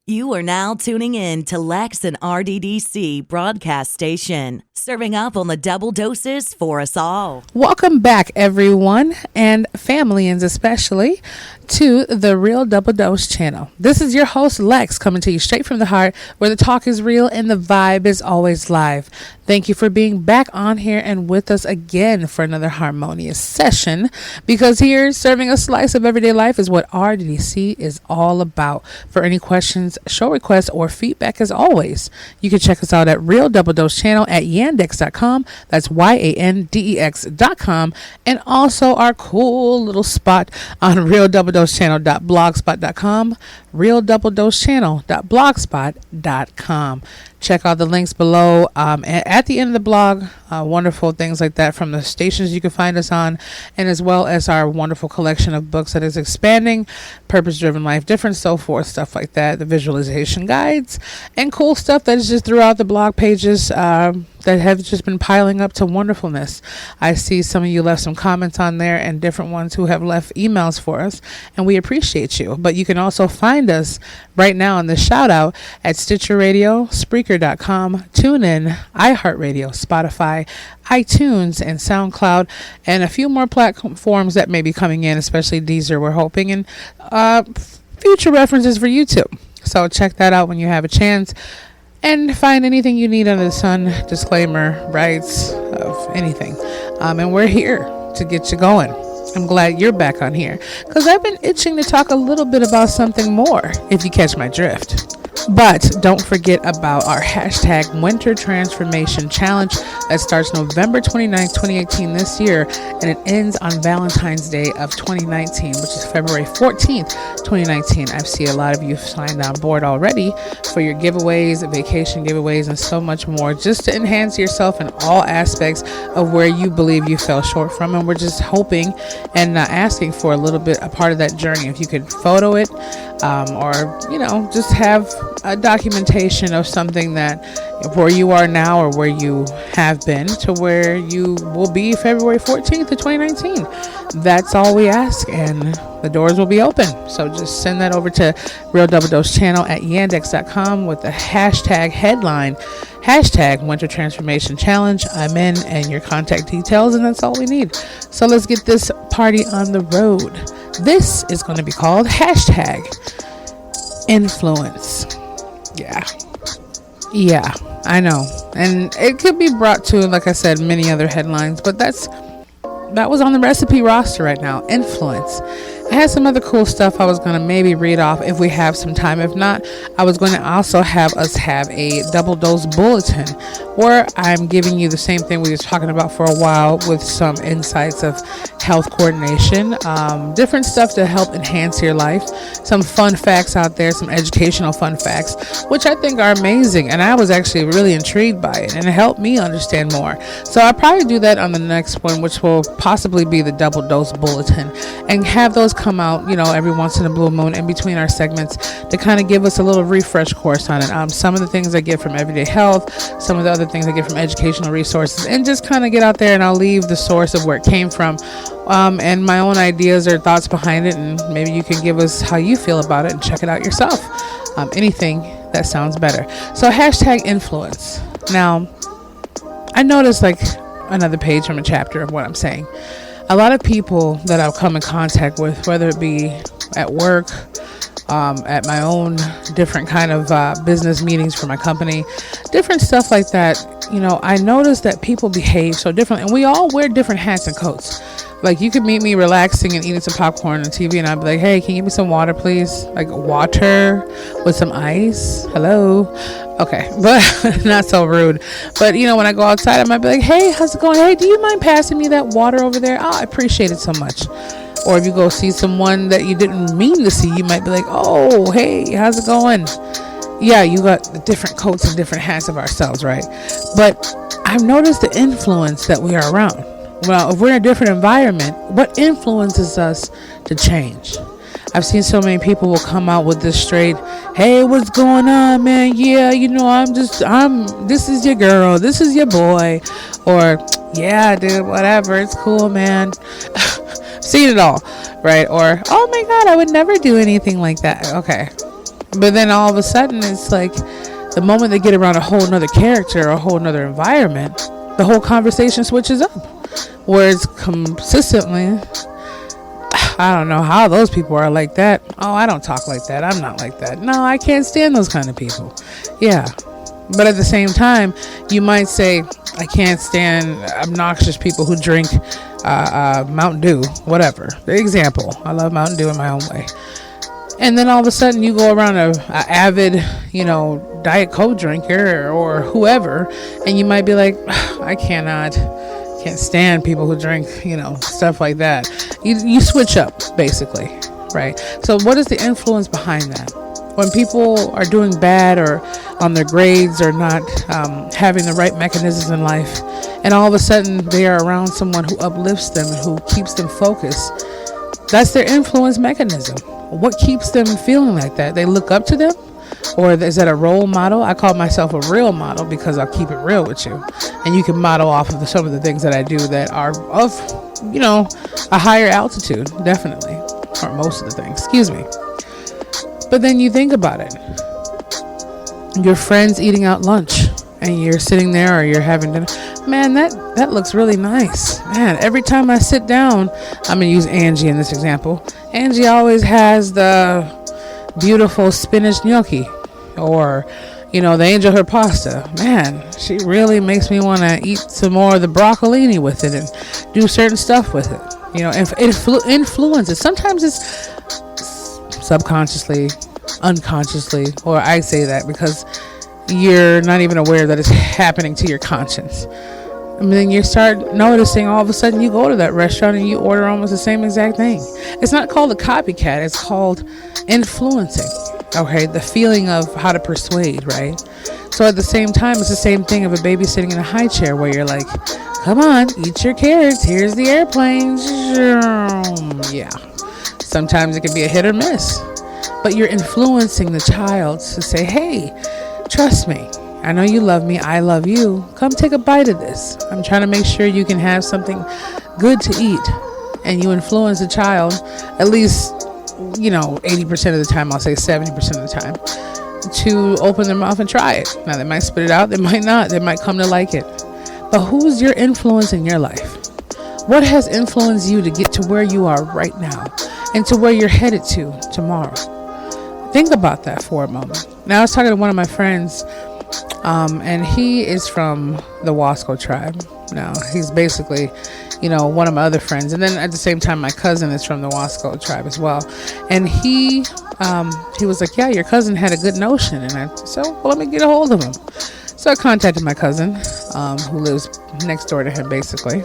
You are now tuning in to Lex and RDDC broadcast station, serving up on the double doses for us all. Welcome back, everyone, and familians especially, to the Real Double Dose channel. This is your host, Lex, coming to you straight from the heart, where the talk is real and the vibe is always live. Thank you for being back on here and with us again for another harmonious session, because here, serving a slice of everyday life is what RDDC is all about. For any questions, show requests, or feedback, as always, you can check us out at Real Double Dose channel at yandex.com. That's YANDEX.com. And also our cool little spot on realdoubledosechannel.blogspot.com, realdoubledosechannel.blogspot.com. Check out the links below. At the end of the blog, wonderful things like that from the stations you can find us on, and as well as our wonderful collection of books that is expanding, purpose-driven life, different so forth, stuff like that, the visualization guides, and cool stuff that is just throughout the blog pages that have just been piling up to wonderfulness. I see some of you left some comments on there and different ones who have left emails for us, and we appreciate you. But you can also find us right now in the shout out at Stitcher Radio, Spreaker.com, TuneIn, iHeartRadio, Spotify, iTunes, and SoundCloud, and a few more platforms that may be coming in, especially Deezer, we're hoping, and future references for YouTube. So check that out when you have a chance. And find anything you need under the sun, disclaimer, rights, of anything. And we're here to get you going. I'm glad you're back on here, because I've been itching to talk a little bit about something more, if you catch my drift. But don't forget about our hashtag Winter Transformation Challenge that starts November 29th, 2018 this year, and it ends on Valentine's Day of 2019, which is February 14th, 2019. I see a lot of you signed on board already for your giveaways, vacation giveaways, and so much more, just to enhance yourself in all aspects of where you believe you fell short from. And we're just hoping and asking for a little bit, a part of that journey. If you could photo it, or, just have a documentation of something that where you are now or where you have been to where you will be February 14th of 2019. That's all we ask, and the doors will be open. So just send that over to Real Double Dose channel at yandex.com with the hashtag headline, hashtag Winter Transformation Challenge. I'm in, and your contact details, and that's all we need. So let's get this party on the road. This is going to be called hashtag influence. Yeah, I know. And it could be brought to, like I said, many other headlines, but that was on the recipe roster right now. Influence. I had some other cool stuff I was going to maybe read off if we have some time. If not, I was going to also have us have a double dose bulletin where I'm giving you the same thing we were talking about for a while, with some insights of health coordination, different stuff to help enhance your life, some fun facts out there, some educational fun facts, which I think are amazing. And I was actually really intrigued by it, and it helped me understand more. So I'll probably do that on the next one, which will possibly be the double dose bulletin, and have those come out, every once in a blue moon in between our segments to kind of give us a little refresh course on it. Some of the things I get from Everyday Health, some of the other things I get from educational resources, and just kind of get out there, and I'll leave the source of where it came from, and my own ideas or thoughts behind it, and maybe you can give us how you feel about it and check it out yourself. Anything that sounds better. So hashtag influence. Now, I noticed another page from a chapter of what I'm saying. A lot of people that I've come in contact with, whether it be at work, at my own different kind of business meetings for my company, different stuff like that, I noticed that people behave so differently, and we all wear different hats and coats. Like, you could meet me relaxing and eating some popcorn on TV, and I'd be like, hey, can you give me some water, please? Like, water with some ice? Hello? Okay, but not so rude. But, when I go outside, I might be like, hey, how's it going? Hey, do you mind passing me that water over there? Oh, I appreciate it so much. Or if you go see someone that you didn't mean to see, you might be like, oh, hey, how's it going? Yeah, you got the different coats and different hats of ourselves, right? But I've noticed the influence that we are around. Well, if we're in a different environment, what influences us to change? I've seen so many people will come out with this straight, hey, what's going on, man? Yeah, this is your girl, this is your boy. Or, yeah, dude, whatever, it's cool, man. Seen it all, right? Or, oh my God, I would never do anything like that. Okay. But then all of a sudden, it's like the moment they get around a whole nother character or a whole nother environment, the whole conversation switches up. Whereas consistently, I don't know how those people are like that. Oh, I don't talk like that. I'm not like that. No, I can't stand those kind of people. Yeah. But at the same time, you might say, I can't stand obnoxious people who drink Mountain Dew, whatever. The example. I love Mountain Dew in my own way. And then all of a sudden you go around a avid, Diet Coke drinker or whoever, and you might be like, I can't stand people who drink, stuff like that. You switch up, basically, right? So what is the influence behind that? When people are doing bad or on their grades or not having the right mechanisms in life, and all of a sudden they are around someone who uplifts them and who keeps them focused, that's their influence mechanism. What keeps them feeling like that? They look up to them? Or is that a role model? I call myself a real model because I'll keep it real with you. And you can model off of some of the things that I do that are of, a higher altitude, definitely. Or most of the things, excuse me. But then you think about it. Your friend's eating out lunch and you're sitting there or you're having dinner. Man, that looks really nice. Man, every time I sit down, I'm going to use Angie in this example. Angie always has the beautiful spinach gnocchi or, the angel hair pasta. Man, she really makes me want to eat some more of the broccolini with it and do certain stuff with it. And influences. Sometimes it's subconsciously, unconsciously, or I say that because you're not even aware that it's happening to your conscience. And then you start noticing all of a sudden you go to that restaurant and you order almost the same exact thing. It's not called a copycat. It's called influencing. Okay, the feeling of how to persuade, right? So at the same time, it's the same thing of a baby sitting in a high chair where you're like, come on, eat your carrots. Here's the airplane. Yeah. Sometimes it can be a hit or miss. But you're influencing the child to say, hey, trust me. I know you love me. I love you. Come take a bite of this. I'm trying to make sure you can have something good to eat. And you influence the child, at least, 80% of the time, I'll say 70% of the time, to open their mouth and try it. Now, they might spit it out. They might not. They might come to like it. But who's your influence in your life? What has influenced you to get to where you are right now and to where you're headed to tomorrow? Think about that for a moment. Now, I was talking to one of my friends, and he is from the Wasco tribe. Now, he's basically, one of my other friends. And then at the same time, my cousin is from the Wasco tribe as well. And he was like, yeah, your cousin had a good notion. And I said, well, let me get a hold of him. So I contacted my cousin, who lives next door to him, basically.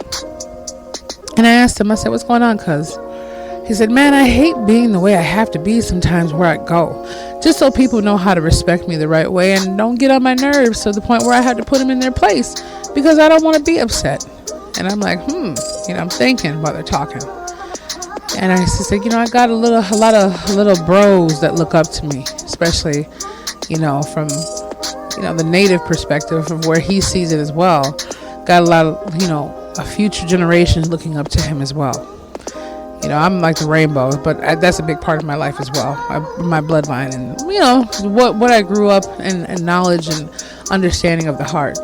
And I asked him, I said, what's going on, cuz? He said, man, I hate being the way I have to be sometimes where I go, just so people know how to respect me the right way and don't get on my nerves to the point where I have to put them in their place because I don't want to be upset. And I'm like, I'm thinking while they're talking. And I said, I got a lot of little bros that look up to me, especially, from, the native perspective of where he sees it as well. Got a lot of, a future generations looking up to him as well. I'm like the rainbow, but that's a big part of my life as well. My bloodline and, what I grew up and knowledge and understanding of the heart.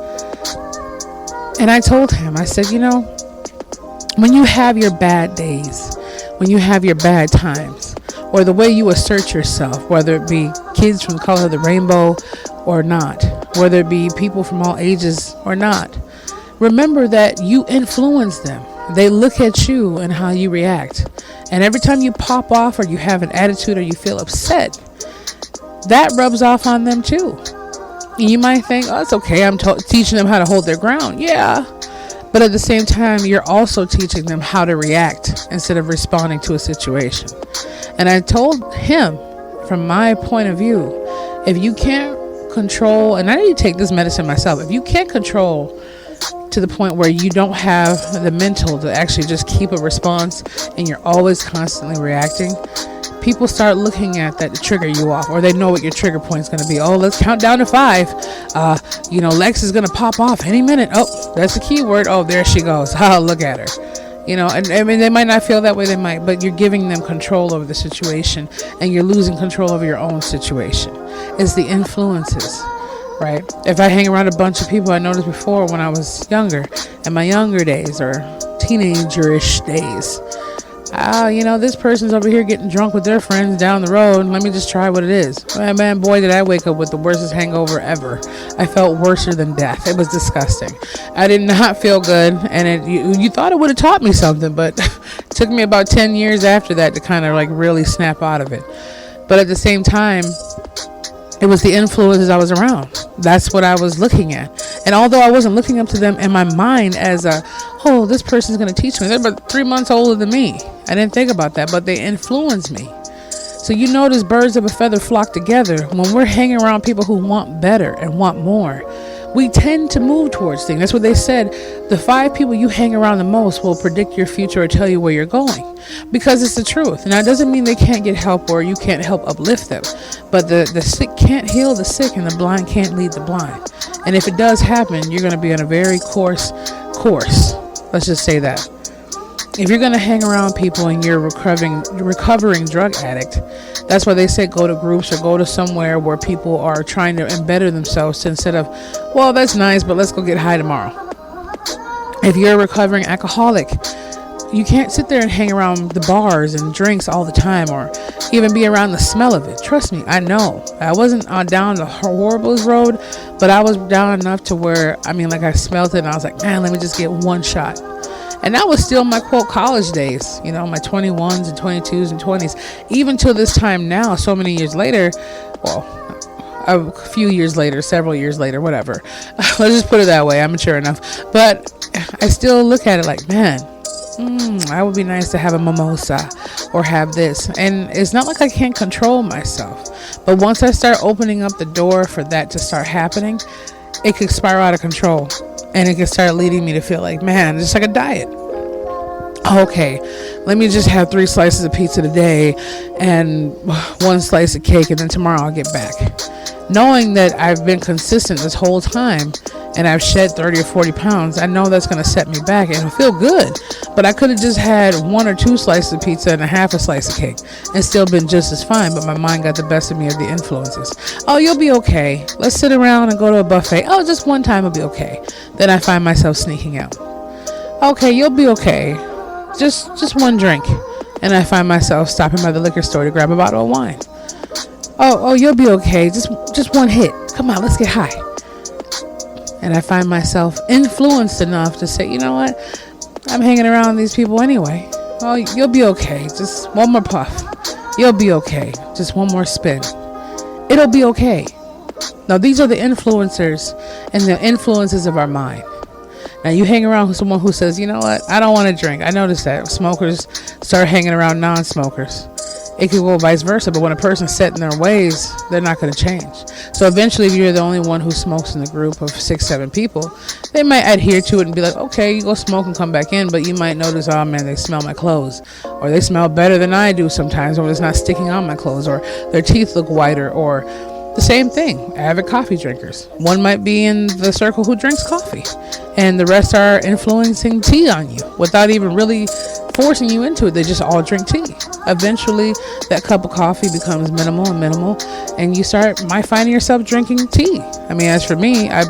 And I told him, I said, when you have your bad days, when you have your bad times, or the way you assert yourself, whether it be kids from the color of the rainbow or not, whether it be people from all ages or not, remember that you influence them. They look at you and how you react. And every time you pop off or you have an attitude or you feel upset, that rubs off on them too. You might think, oh, it's okay. I'm teaching them how to hold their ground. Yeah. But at the same time, you're also teaching them how to react instead of responding to a situation. And I told him, from my point of view, if you can't control, and I need to take this medicine myself, if you can't control to the point where you don't have the mental to actually just keep a response and you're always constantly reacting, people start looking at that to trigger you off, or they know what your trigger point is going to be. Oh, let's count down to 5. Lex is going to pop off any minute. Oh, that's the key word. Oh, there she goes. Oh, look at her. And I mean, they might not feel that way, but you're giving them control over the situation, and you're losing control over your own situation. It's the influences, right? If I hang around a bunch of people I noticed before when I was younger, in my younger days or teenagerish days, this person's over here getting drunk with their friends down the road. Let me just try what it is. Man, boy, did I wake up with the worstest hangover ever. I felt worse than death. It was disgusting. I did not feel good, and you thought it would have taught me something, but it took me about 10 years after that to kind of like really snap out of it. But at the same time, it was the influences I was around. That's what I was looking at. And although I wasn't looking up to them in my mind as this person's going to teach me. They're about 3 months older than me. I didn't think about that, but they influenced me. So notice birds of a feather flock together. When we're hanging around people who want better and want more, we tend to move towards things. That's what they said. The 5 people you hang around the most will predict your future or tell you where you're going, because it's the truth. Now, it doesn't mean they can't get help or you can't help uplift them, but the sick can't heal the sick and the blind can't lead the blind. And if it does happen, you're going to be on a very course. Let's just say that. If you're going to hang around people and you're recovering drug addict, that's why they say go to groups or go to somewhere where people are trying to better themselves, instead of, well, that's nice, but let's go get high tomorrow. If you're a recovering alcoholic, you can't sit there and hang around the bars and drinks all the time, or even be around the smell of it. Trust me, I know. I wasn't down the horrible road, but I was down enough to where, I smelled it and I was like, man, let me just get one shot. And that was still my quote college days, my 21s and 22s and 20s, even till this time now, so many years later. Well, a few years later, several years later, whatever. Let's just put it that way. I'm mature enough. But I still look at it like, man, I would be nice to have a mimosa or have this. And it's not like I can't control myself. But once I start opening up the door for that to start happening, it could spiral out of control. And it can start leading me to feel like, man, it's like a diet. Okay, let me just have 3 slices of pizza today and 1 slice of cake, and then tomorrow I'll get back. Knowing that I've been consistent this whole time and I've shed 30 or 40 pounds, I know that's going to set me back and it'll feel good. But I could have just had 1 or 2 slices of pizza and a half a slice of cake and still been just as fine. But my mind got the best of me of the influences. Oh, you'll be okay. Let's sit around and go to a buffet. Oh, just one time will be okay. Then I find myself sneaking out. Okay, you'll be okay. Just one drink. And I find myself stopping by the liquor store to grab a bottle of wine. Oh, you'll be okay. Just one hit. Come on, let's get high. And I find myself influenced enough to say, you know what? I'm hanging around these people anyway. Oh, you'll be okay. Just one more puff. You'll be okay. Just one more spin. It'll be okay. Now, these are the influencers and the influences of our mind. Now, you hang around with someone who says, you know what? I don't want to drink. I noticed that smokers start hanging around non-smokers. It could go vice versa, but when a person's set in their ways, they're not going to change. So eventually, if you're the only one who smokes in the group of 6, 7 people, they might adhere to it and be like, okay, you go smoke and come back in, but you might notice, oh man, they smell my clothes, or they smell better than I do sometimes, or it's not sticking on my clothes, or their teeth look whiter, or the same thing, avid coffee drinkers. One might be in the circle who drinks coffee, and the rest are influencing tea on you without even really forcing you into it. They just all drink tea. Eventually, that cup of coffee becomes minimal, and you might find yourself drinking tea. As for me, I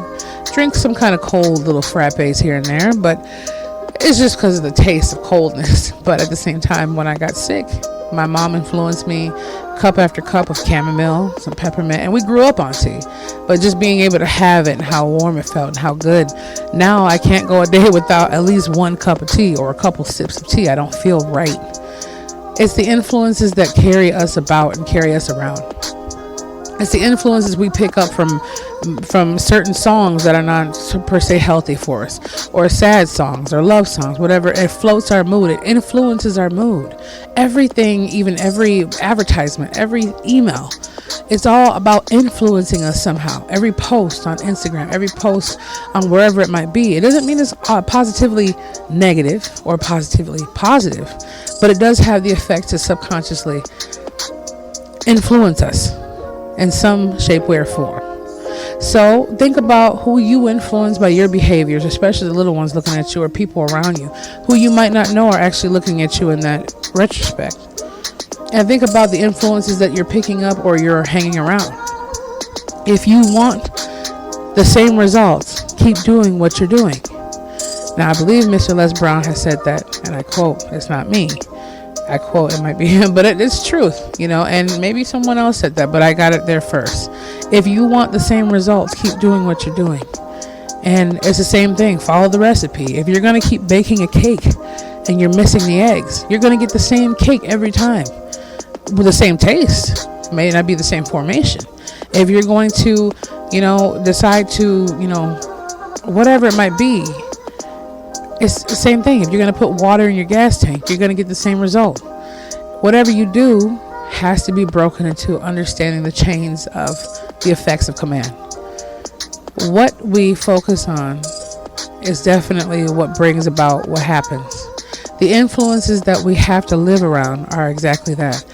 drink some kind of cold little frappes here and there, but it's just because of the taste of coldness. But at the same time, when I got sick, my mom influenced me, cup after cup of chamomile, some peppermint, and we grew up on tea. But just being able to have it and how warm it felt and how good. Now I can't go a day without at least 1 cup of tea or a couple sips of tea. I don't feel right. It's the influences that carry us about and carry us around. It's the influences we pick up from certain songs that are not per se healthy for us, or sad songs or love songs, whatever. It floats our mood. It influences our mood. Everything, even every advertisement, every email, it's all about influencing us somehow. Every post on Instagram, every post on wherever it might be. It doesn't mean it's positively negative or positively positive, but it does have the effect to subconsciously influence us in some shape, way, or form. So think about who you influence by your behaviors, especially the little ones looking at you, or people around you who you might not know are actually looking at you in that retrospect. And think about the influences that you're picking up or you're hanging around. If you want the same results, keep doing what you're doing. Now, I believe Mr. Les Brown has said that, and I quote, it's not me. I quote, it might be him, but it's truth, and maybe someone else said that, but I got it there first. If you want the same results, keep doing what you're doing. And it's the same thing. Follow the recipe. If you're going to keep baking a cake and you're missing the eggs, you're going to get the same cake every time with the same taste. It may not be the same formation. If you're going to, decide to, whatever it might be, it's the same thing. If you're going to put water in your gas tank, you're going to get the same result. Whatever you do has to be broken into understanding the chains of the effects of command. What we focus on is definitely what brings about what happens. The influences that we have to live around are exactly that.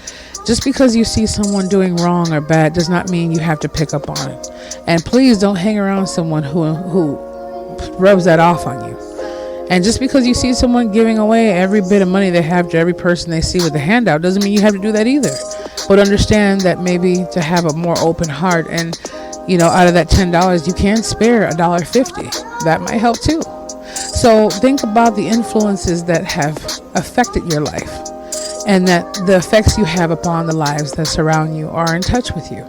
Just because you see someone doing wrong or bad does not mean you have to pick up on it. And please don't hang around someone who rubs that off on you. And just because you see someone giving away every bit of money they have to every person they see with a handout doesn't mean you have to do that either. But understand that maybe to have a more open heart and, out of that $10, you can spare $1.50. That might help too. So think about the influences that have affected your life and that the effects you have upon the lives that surround you are in touch with you.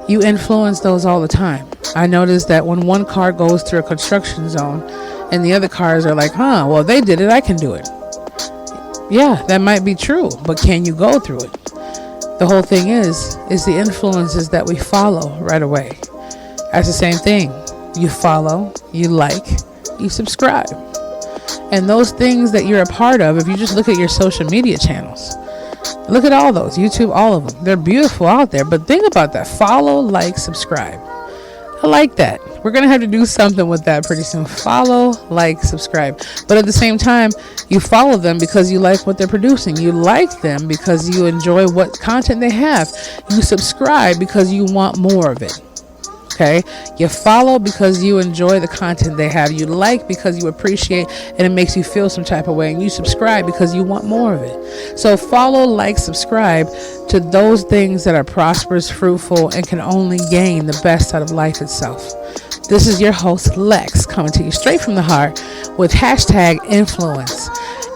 You influence those all the time. I noticed that when one car goes through a construction zone and the other cars are like, well, they did it, I can do it. Yeah, that might be true, but can you go through it? The whole thing is the influences that we follow right away. That's the same thing. You follow, you like, you subscribe. And those things that you're a part of, if you just look at your social media channels, look at all those, YouTube, all of them. They're beautiful out there, but think about that. Follow, like, subscribe. I like that. We're going to have to do something with that pretty soon. Follow, like, subscribe. But at the same time, you follow them because you like what they're producing. You like them because you enjoy what content they have. You subscribe because you want more of it. Okay? You follow because you enjoy the content they have. You like because you appreciate and it makes you feel some type of way. And you subscribe because you want more of it. So follow, like, subscribe to those things that are prosperous, fruitful, and can only gain the best out of life itself. This is your host, Lex, coming to you straight from the heart with #influence.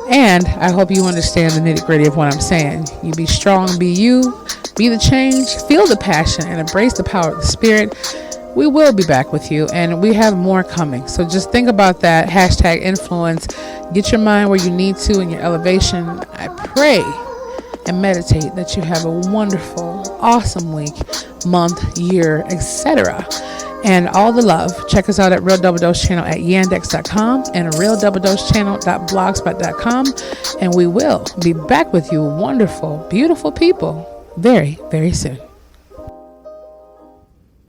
And I hope you understand the nitty-gritty of what I'm saying. You be strong, be you, be the change, feel the passion, and embrace the power of the spirit. We will be back with you, and we have more coming. So just think about that, #influence. Get your mind where you need to in your elevation. I pray and meditate that you have a wonderful, awesome week, month, year, etc. And all the love. Check us out at Real Double Dose Channel at yandex.com and realdoubledosechannel.blogspot.com. And we will be back with you, wonderful, beautiful people, very, very soon.